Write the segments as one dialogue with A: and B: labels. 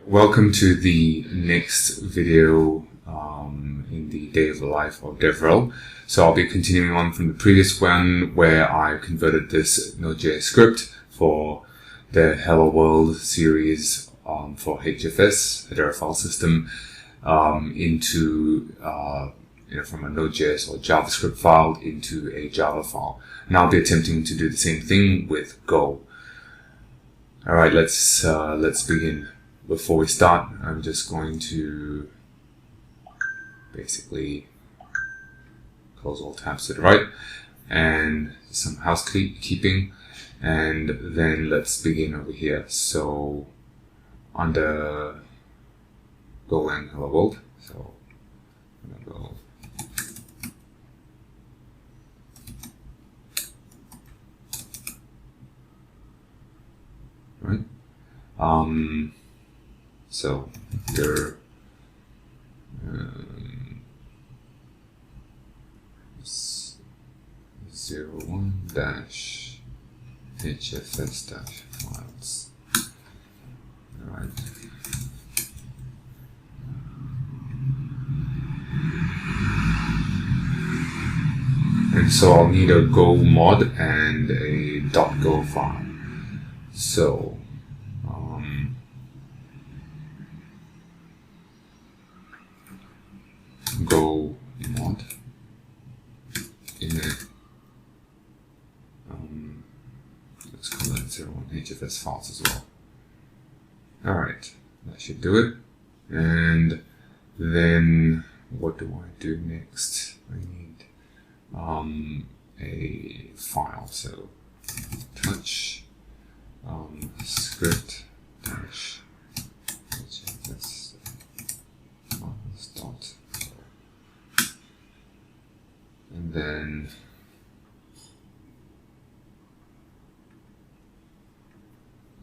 A: Welcome to the next video in the day of the life of DevRel. So I'll be continuing on from the previous one where I converted this Node.js script for the Hello World series for HFS, Hedera file system, into from a Node.js or JavaScript file into a Java file. Now I'll be attempting to do the same thing with Go. All right, let's begin. Before we start, I'm just going to basically close all tabs to the right and some housekeeping, and then let's begin over here. So under Golang Hello World, so I'm gonna go right. So there 01-HFS-files. All right. And so I'll need a Go mod and a .go file. So Go mod init let's call that 01-HFS files as well. Alright, that should do it. And then what do I do next? I need a file, so touch script dash HFS files dot, and then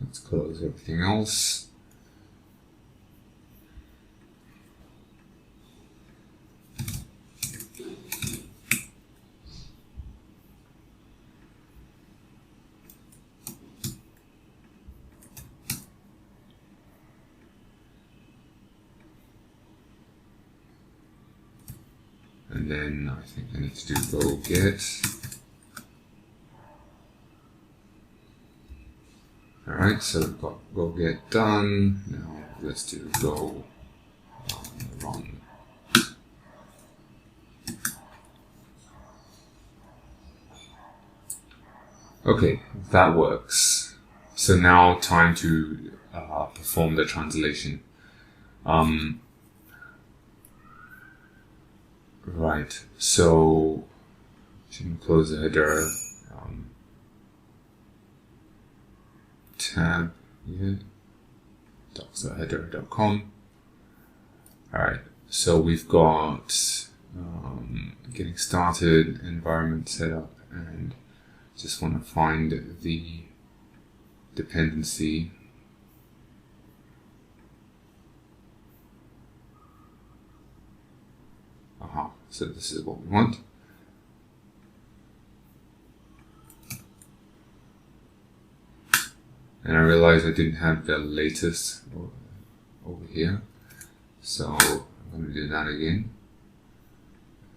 A: let's close everything else. And then I think I need to do go get. Alright, so we've got go get done. Now let's do go run. Okay, that works. So now time to perform the translation. Right, so shouldn't close the Hedera tab here, docs.hedera.com. Alright, so we've got getting started, environment setup, and just want to find the dependency. So this is what we want. And I realized I didn't have the latest over here. So I'm going to do that again.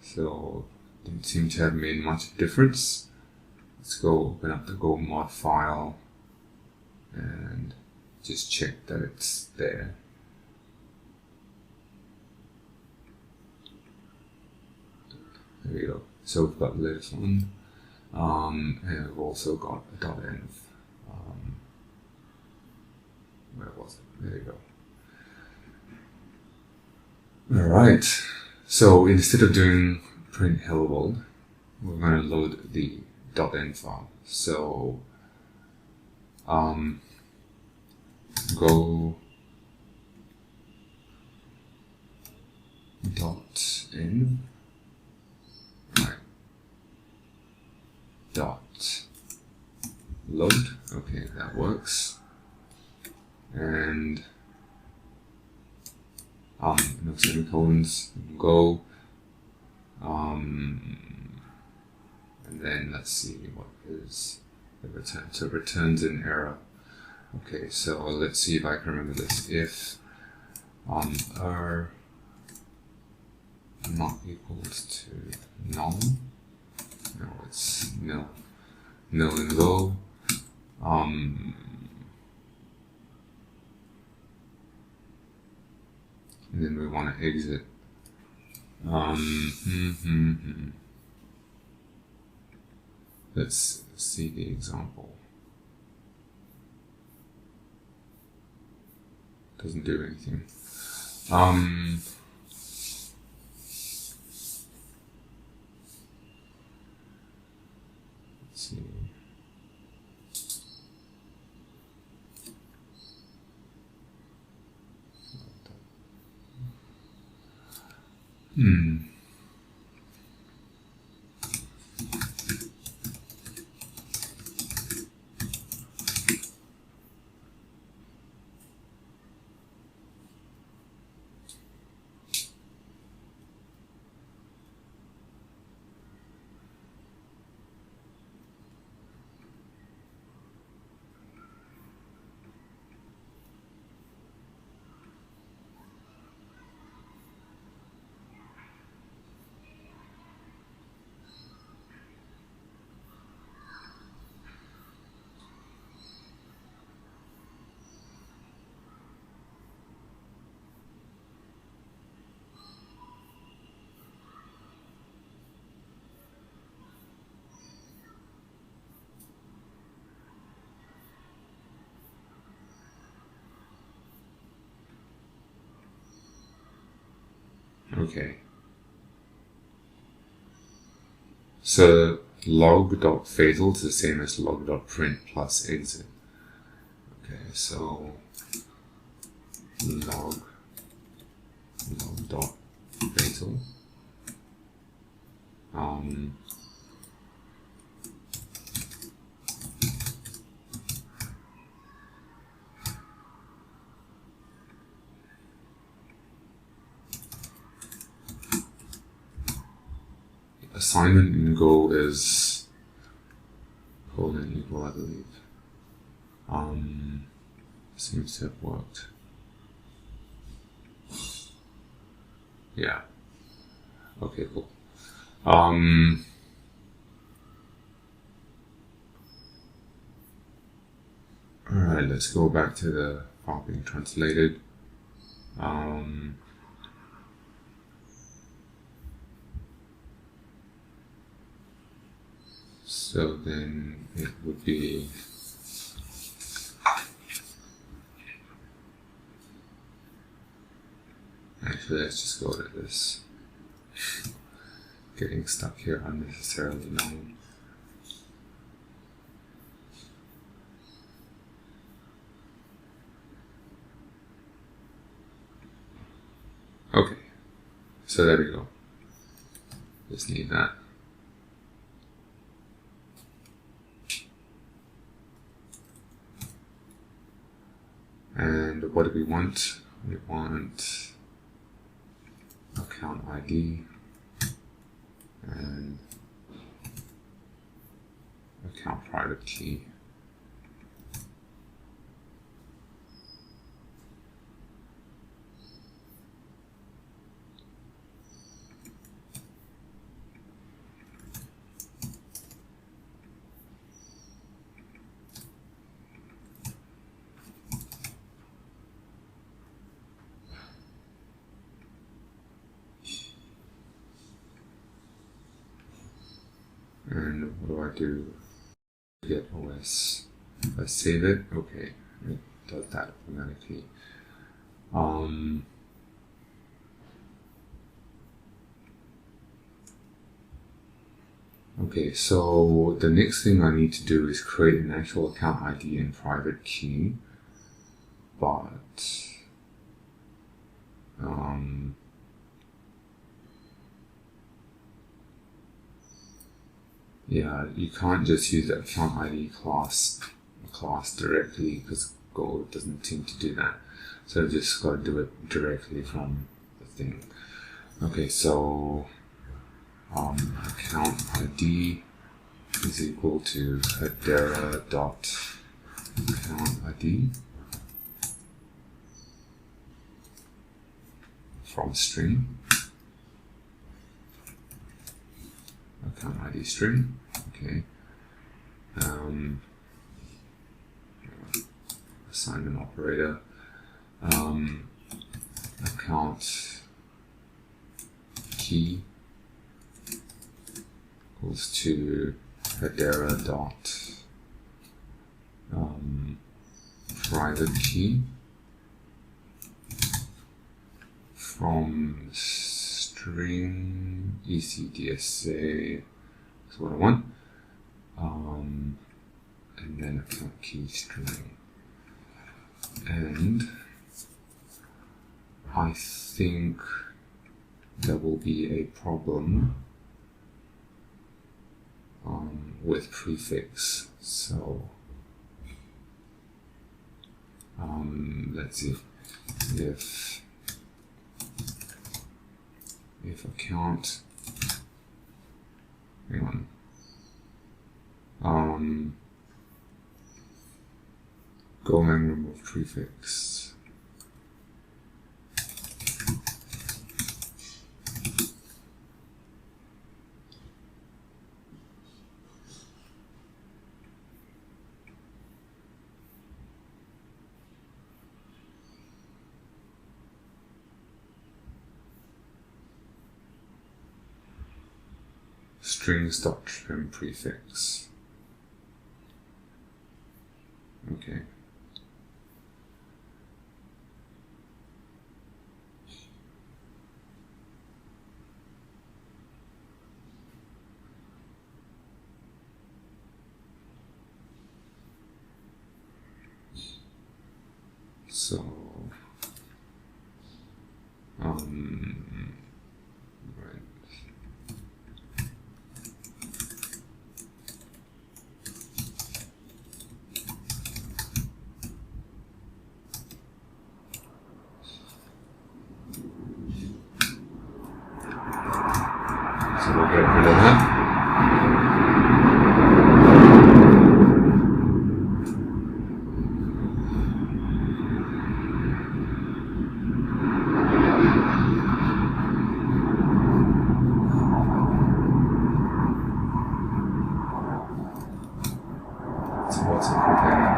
A: So didn't seem to have made much difference. Let's go open up the Go mod file and just check that it's there. There we go. So we've got the latest one, and we've also got a .env. Where was it? There you go. All right. So instead of doing print hello world, we're going to load the .env file. So go .env. Load. Okay, that works. And no semicolons. Go. And then let's see what is the return. So it returns an error. Okay, so let's see if I can remember this. If not equals to null. No, it's nil and go. And then we want to exit. Let's see the example. Doesn't do anything. Let's see. Okay. So log.Fatal is the same as log.Print plus exit. Okay, so log.Fatal. Assignment in Go is colon equal, I believe. Seems to have worked. Yeah. Okay, cool. Alright, let's go back to the file being translated. So then it would be actually, let's just go to this. Getting stuck here unnecessarily long. Okay, so there we go. Just need that. And what do we want? We want account ID and account private key. And what do I do? Get OS. If I save it, okay, it does that automatically. Okay, so the next thing I need to do is create an actual account ID and private key, but yeah, you can't just use the account ID class directly because Go doesn't seem to do that. So I've just got to do it directly from the thing. Okay, so account ID is equal to Hedera.account ID. from string, account ID string, okay. Assignment operator, account key equals to Hedera private key from string ECDSA is what I want, and then account key string. And I think there will be a problem with prefix. So let's see if account, hang on, Golang remove prefix. Strings.trim prefix. Okay. So, right. So we'll get rid of that. So what's it comparing?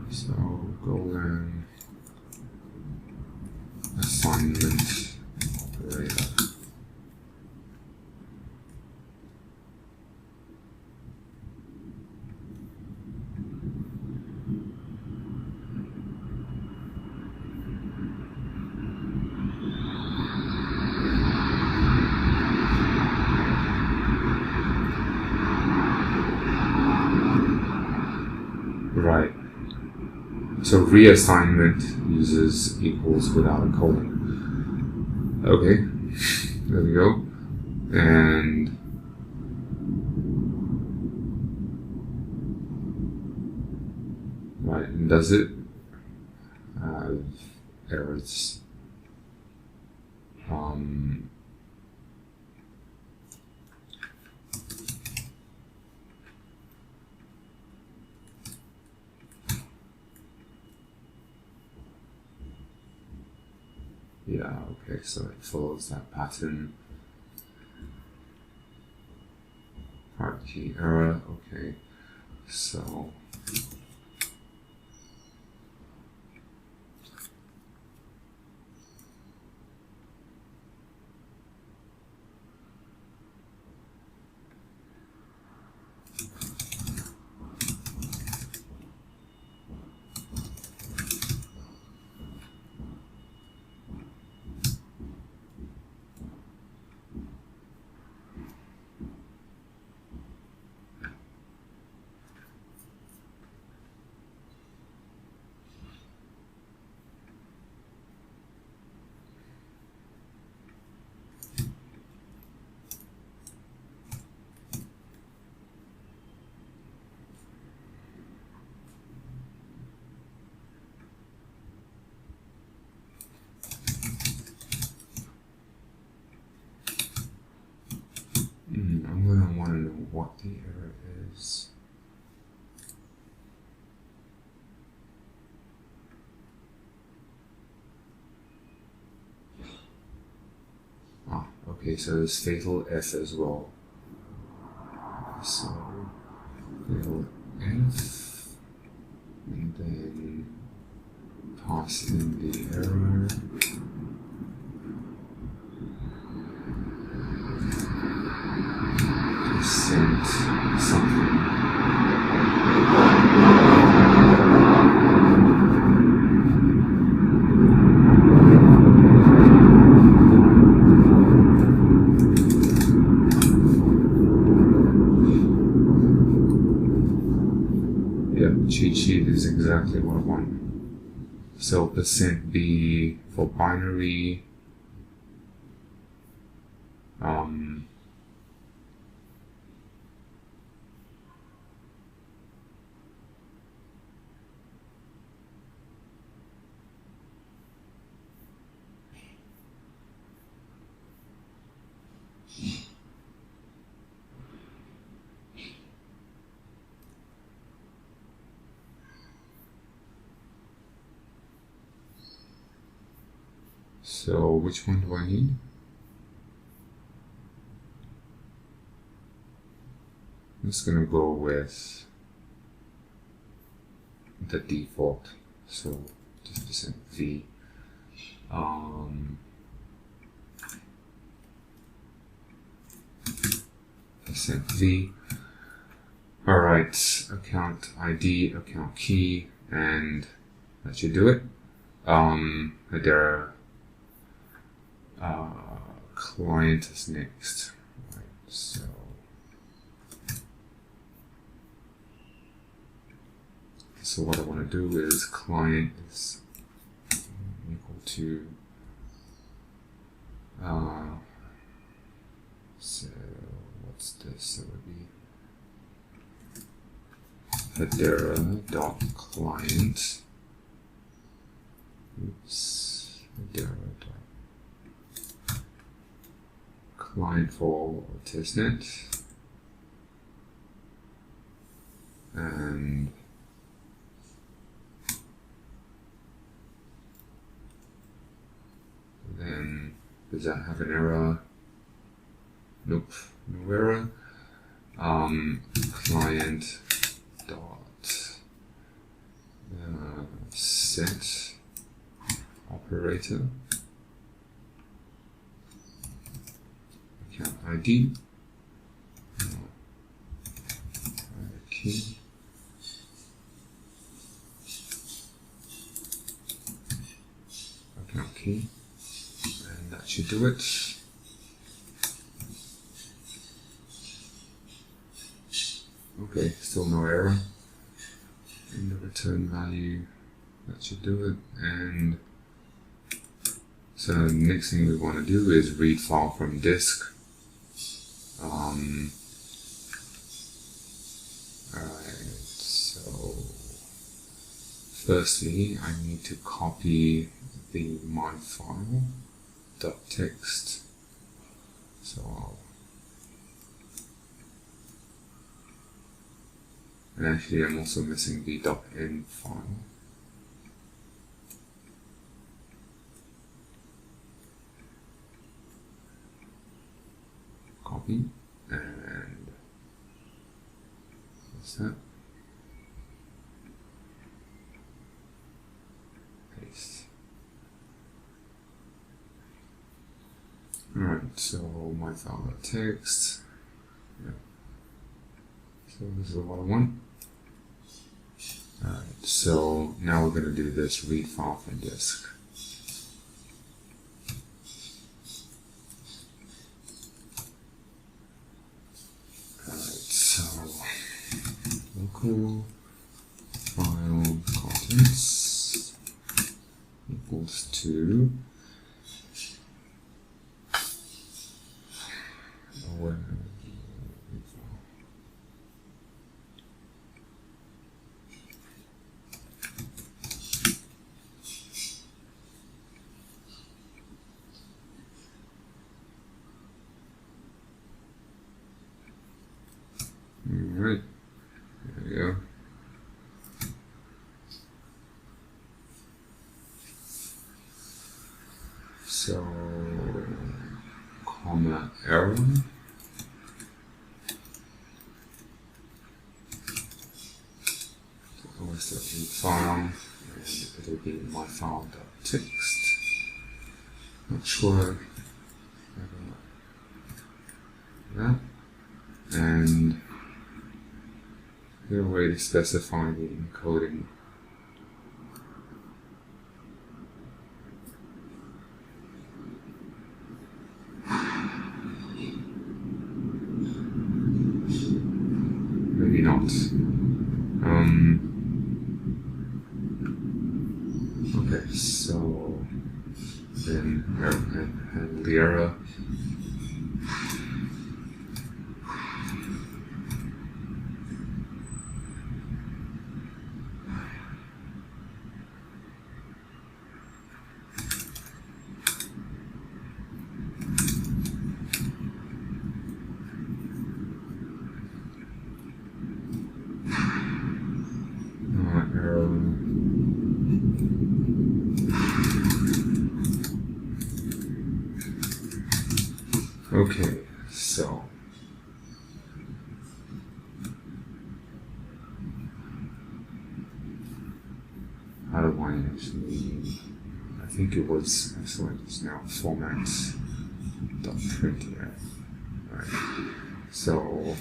A: So Golang assignment operator. Right. So reassignment uses equals without a colon. Okay, there we go. And right, and does it have errors? Yeah, okay, so it follows that pattern. Part key error, okay, so what the error is. Okay, so there's fatal F as well. So fatal F, and then pass in the error. Just send something. Cheat sheet is exactly what I want. So %b for binary. So which one do I need? I'm just gonna go with the default. So just %v. %v. Alright, account ID, account key, and that should do it. Hedera client is next. Right, so what I want to do is client is equal to so what's this? It would be Hedera.client. Hedera.client for testnet, and then does that have an error? Nope, no error. Client dot set operator, account ID, key, account key, and that should do it. Okay, still no error in the return value. That should do it. And so the next thing we want to do is read file from disk. Alright, so firstly I need to copy the my file .text. So and actually I'm also missing the .n file. Copy, and what's that? Paste. Alright, so my file.text. Yeah. So this is what I want. Alright, so now we're going to do this read file from disk. Local file contents equals to Alright, there we go. So, comma error. Always the file, and it'll be my file.txt. Not sure that. And here way to specify the encoding. Maybe not. Okay, so then Hedera. Okay, so how do I actually, I think it was, actually it's now fmt.Printf. Right. So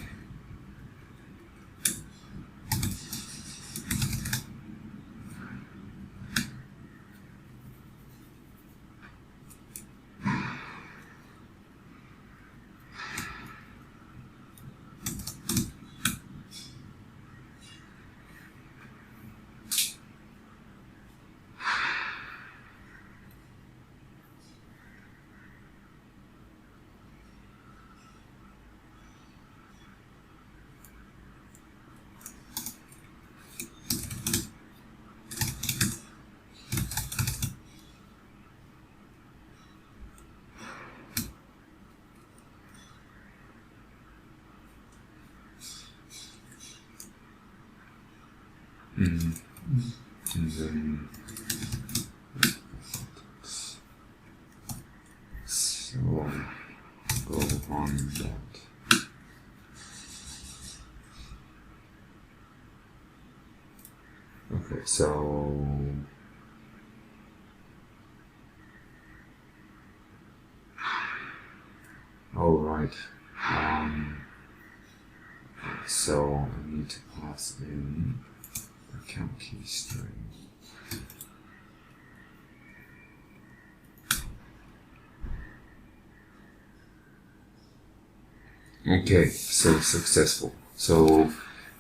A: and then so go on that. Okay, so oh right. So I need to pass in account key string. Okay, so successful. So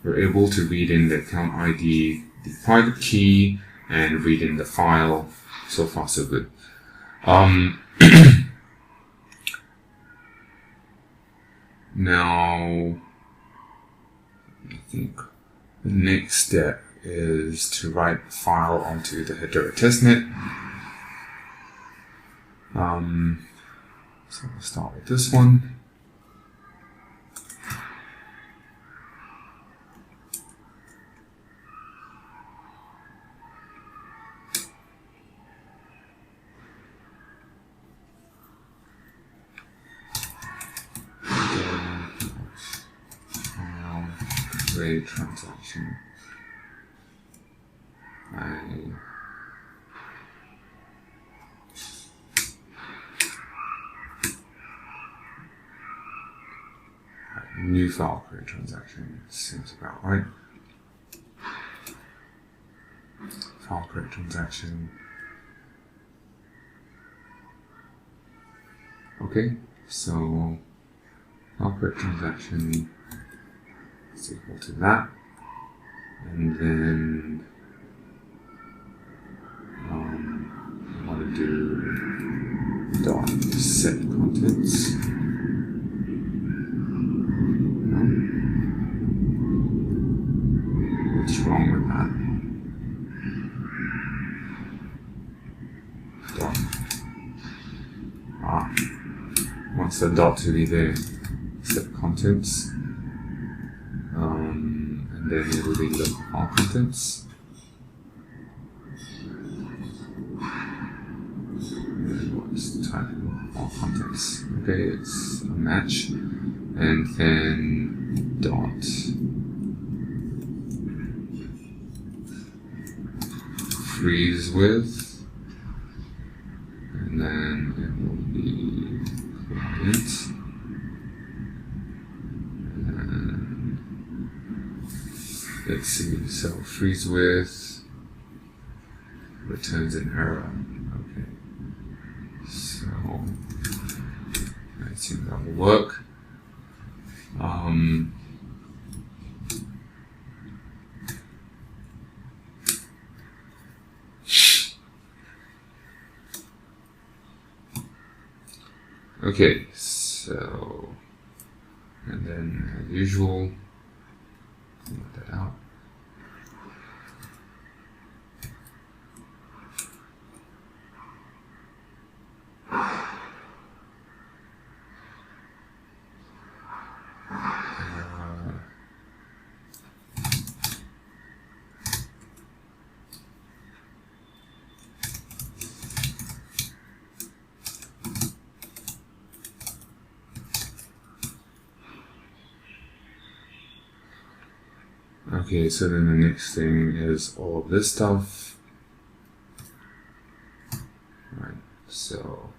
A: we're able to read in the account ID, the private key, and read in the file. So far, so good. Now, I think the next step is to write the file onto the Hedera Testnet. So we'll start with this one. FileCreateTransaction. New FileCreateTransaction seems about right. FileCreateTransaction. Okay, so FileCreateTransaction is equal to that, and then I want to do .SetContents. What's wrong with that? Wants the dot to be there. Set contents. and then it will be log.File-Contents. What's the type of file-contents? Okay, it's a match, and then dot freeze with, and then it will be client, and let's see, so freeze with returns an error. Okay, so I think that will work. Okay, so, and then as usual, comment that out. Okay, so then the next thing is all of this stuff. Right, so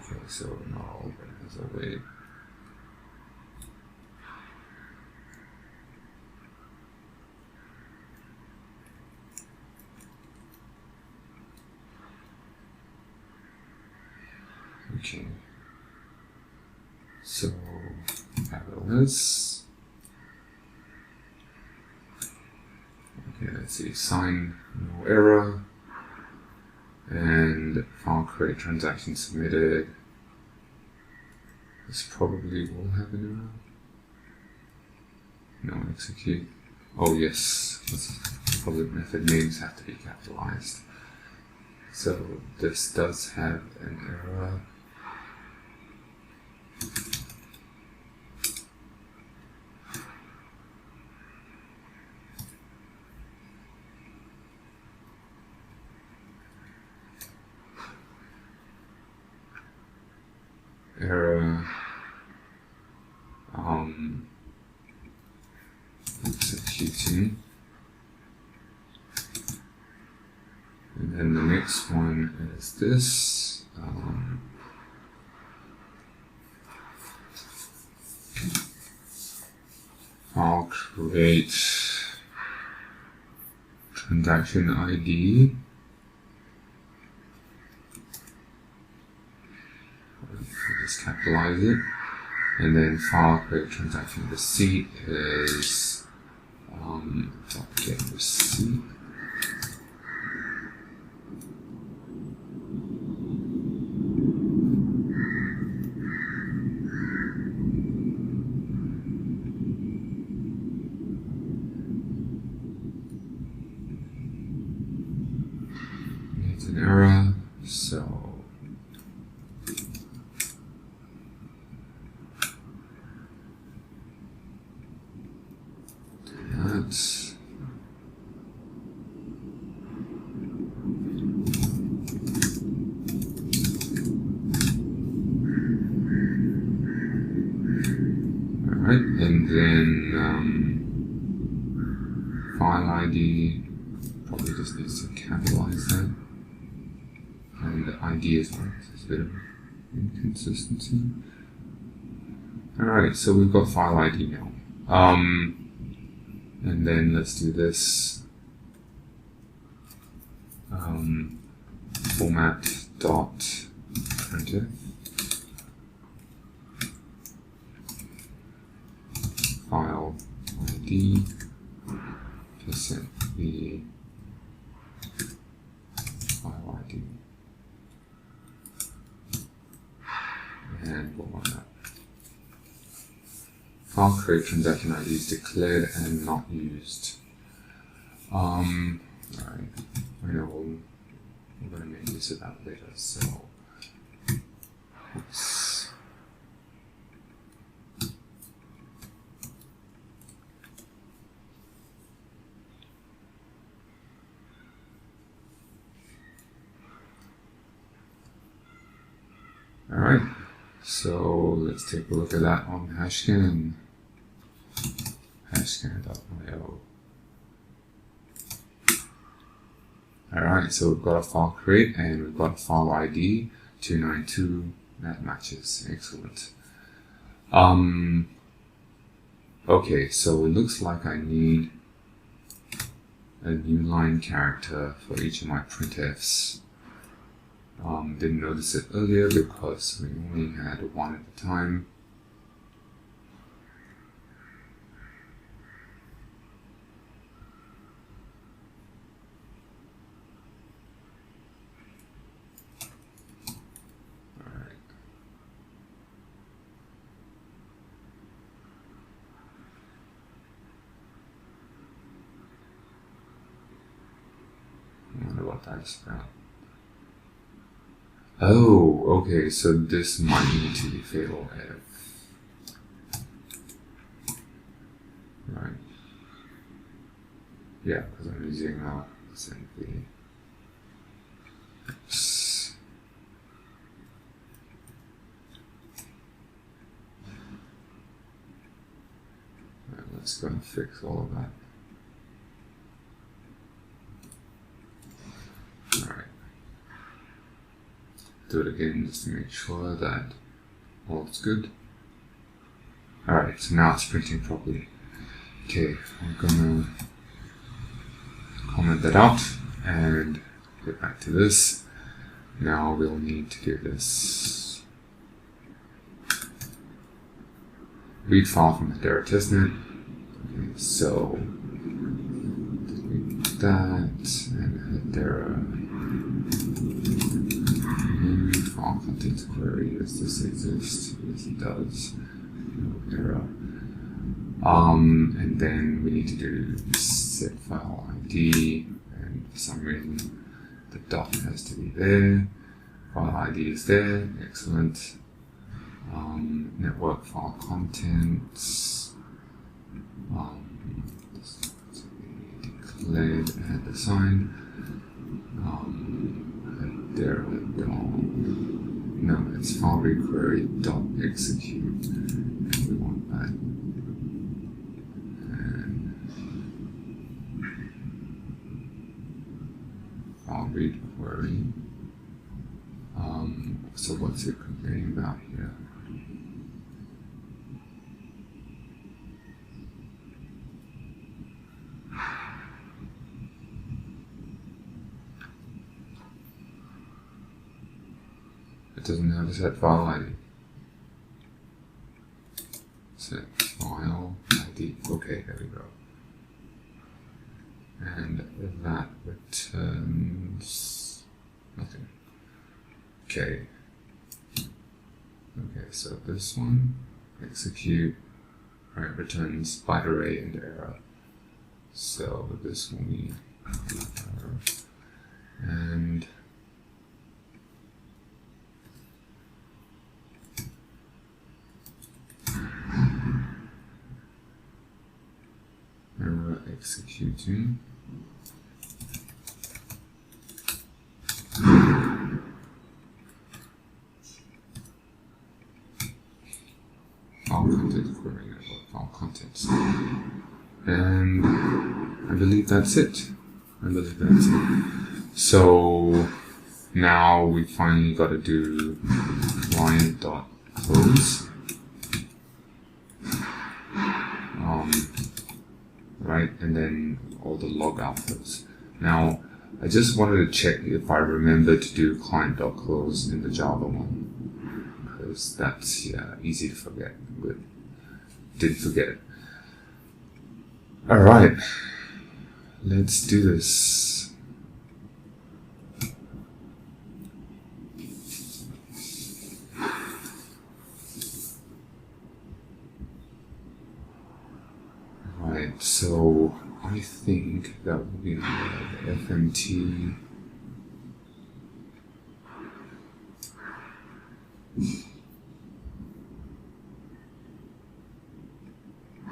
A: okay, so not all of it has a weight. Okay, so this. Okay, let's see, sign no error, and file create transaction submitted. This probably will have an error. No, execute. Oh yes, public method names have to be capitalized. So this does have an error. Executing, and then the next one is this. I'll create transaction ID. Just capitalize it, and then file create transaction receipt is get receipt. It's an error, so that. Alright, and then file ID probably just needs to capitalize that. And the ID as well, so it's a bit of inconsistency. Alright, so we've got file ID now. And then let's do this. Format.Printf. File ID percent the file ID, and we'll run that. file create transaction ID is declared and not used. Alright, I know we're going to make use of that later, so oops. Alright, so let's take a look at that on hashscan. Hashscan.io. Alright, so we've got a file create and we've got a file ID 292 that matches. Excellent. Okay, so it looks like I need a new line character for each of my printfs. Didn't notice it earlier because we only had one at a time. Alright. I wonder what that's about. Oh, okay, so this might need to be fatal if. Right. Yeah, because I'm using simply. Oops. Right, let's go and fix all of that. Alright. Do it again just to make sure that all is good. Alright, so now it's printing properly. Okay, I'm gonna comment that out and get back to this. Now we'll need to do this. Read file from Hedera Testnet. Okay, so delete that and Hedera. FileContentsQuery, does this exist? Yes, it does. No error. And then we need to do set file ID, and for some reason the dot has to be there. File ID is there, excellent. Network file contents. This has to be declared and assigned. No, it's FileCreateTransaction. We want that. And file read query. So what's it complaining about here? It doesn't have a set file ID. Set file ID. Okay, there we go. And that returns nothing. Okay. Okay, so this one, execute, right, returns byte array and error. So this will be error. And error executing. FileContentsQuery network file contents. And I believe that's it. So now we finally got to do client.close. Right, and then all the log outputs. Now, I just wanted to check if I remember to do client.close in the Java one, because that's easy to forget. Good, didn't forget it. All right, let's do this. So I think that will be the fmt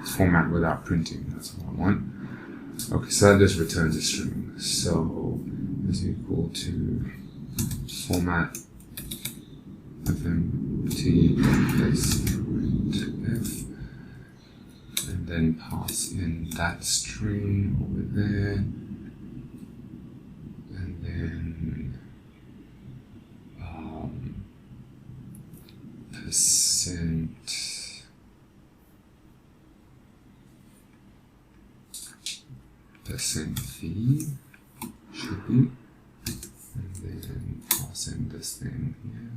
A: format without printing. That's what I want. Okay, so that just returns a string. So is equal to format fmt.Printf, and then pass in that string over there, and then percent %v should be, and then pass in this thing here.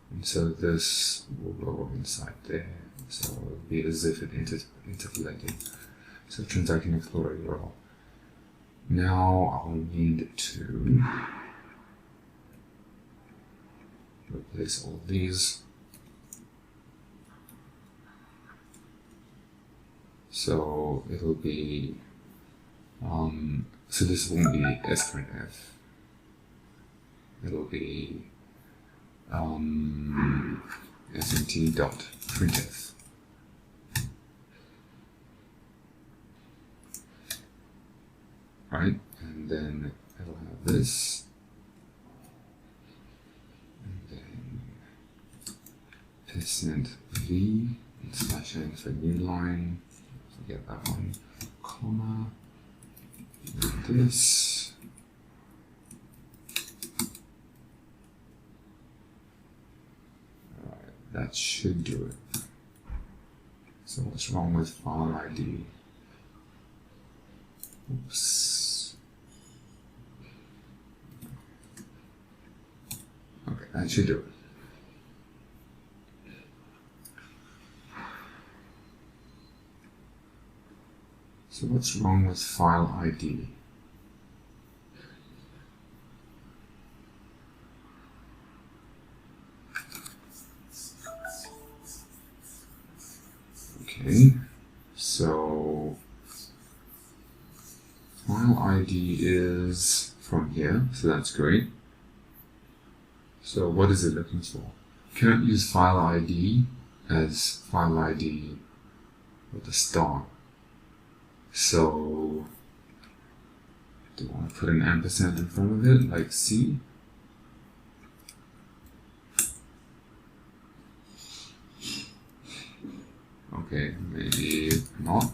A: And so this will go inside there, so it'll be as if it interpolated. So Transaction Explorer URL. Now I'll need to replace all these. So it'll be, so this won't be sprintf. It'll be fmt.Printf. Right, and then it'll have this, and then %v / for new line. Forget that one, comma, this. Alright, that should do it. So what's wrong with file ID? Oops. Okay, that should do it. So what's wrong with file ID? Okay, so file ID is from here, so that's great. So what is it looking for? Can't use file ID as file ID with a star. So do I want to put an ampersand in front of it, like C? Okay, maybe not.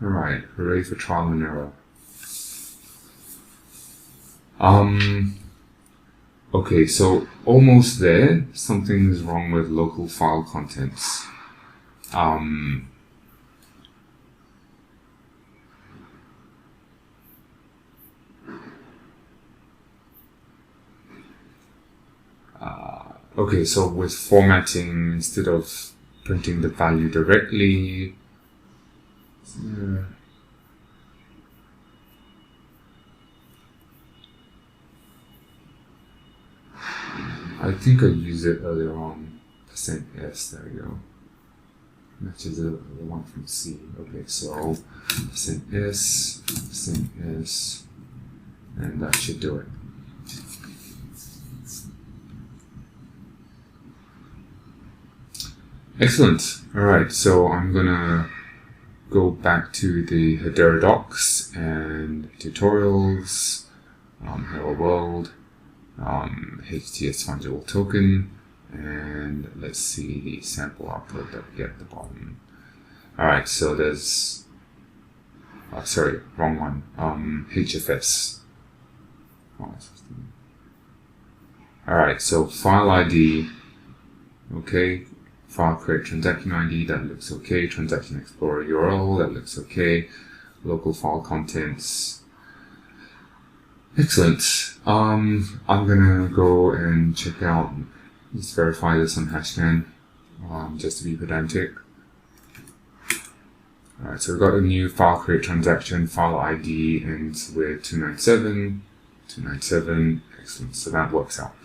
A: Alright, hooray for trial and error. Okay, so almost there. Something is wrong with local file contents. Okay, so with formatting, instead of printing the value directly, I think I used it earlier on, %s, there we go. Matches the one from C. Okay, so %s, and that should do it. Excellent. Alright, so I'm gonna go back to the Hedera docs and tutorials, hello world, HTS fungible token, and let's see the sample output that we get at the bottom. Alright, so there's, sorry, wrong one, HFS. Alright, so file ID, okay, file create transaction ID, that looks okay, transaction explorer URL, that looks okay, local file contents. Excellent. I'm gonna go and check out, let's verify this on Hashcan, just to be pedantic. Alright, so we've got a new file create transaction, file ID ends with 297, excellent, so that works out.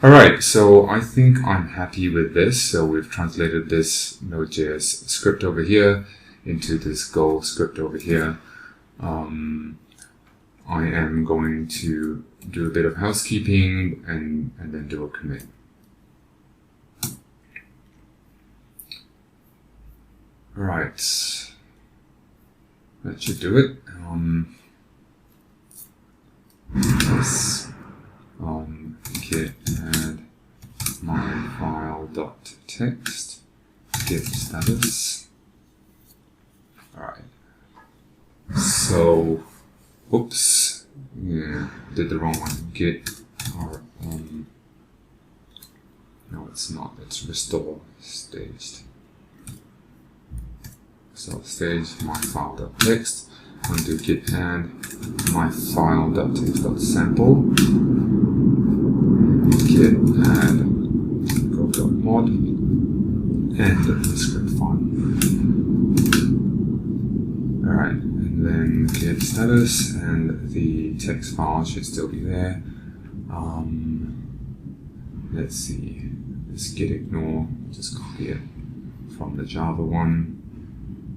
A: Alright, so I think I'm happy with this. So we've translated this Node.js script over here into this Go script over here. I am going to do a bit of housekeeping and then do a commit. Alright, that should do it. Let's git add my file.text git status. Alright, so oops, yeah, did the wrong one. Git or no, it's not. It's restore staged. So stage my file.text. I'm going to do git add my file.text.sample. Git add go.mod and the script file. Alright, and then git status, and the text file should still be there. Let's see, this git ignore, just copy it from the Java one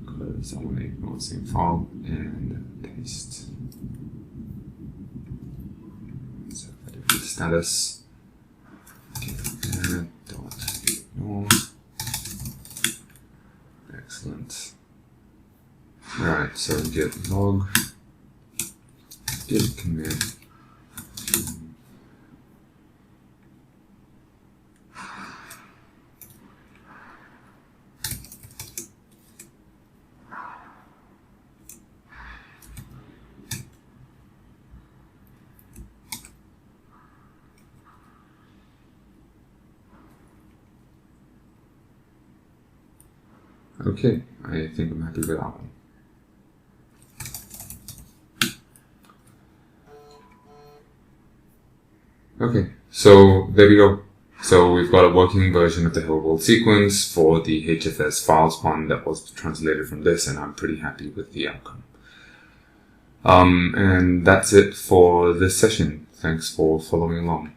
A: because I want to ignore the same file, and paste. So if I do git status, git add dot ignore. Excellent. Alright, so git log, git commit, okay, I think I'm happy with that one. Okay, so there we go. So we've got a working version of the Hello World sequence for the HFS files one that was translated from this, and I'm pretty happy with the outcome. And that's it for this session. Thanks for following along.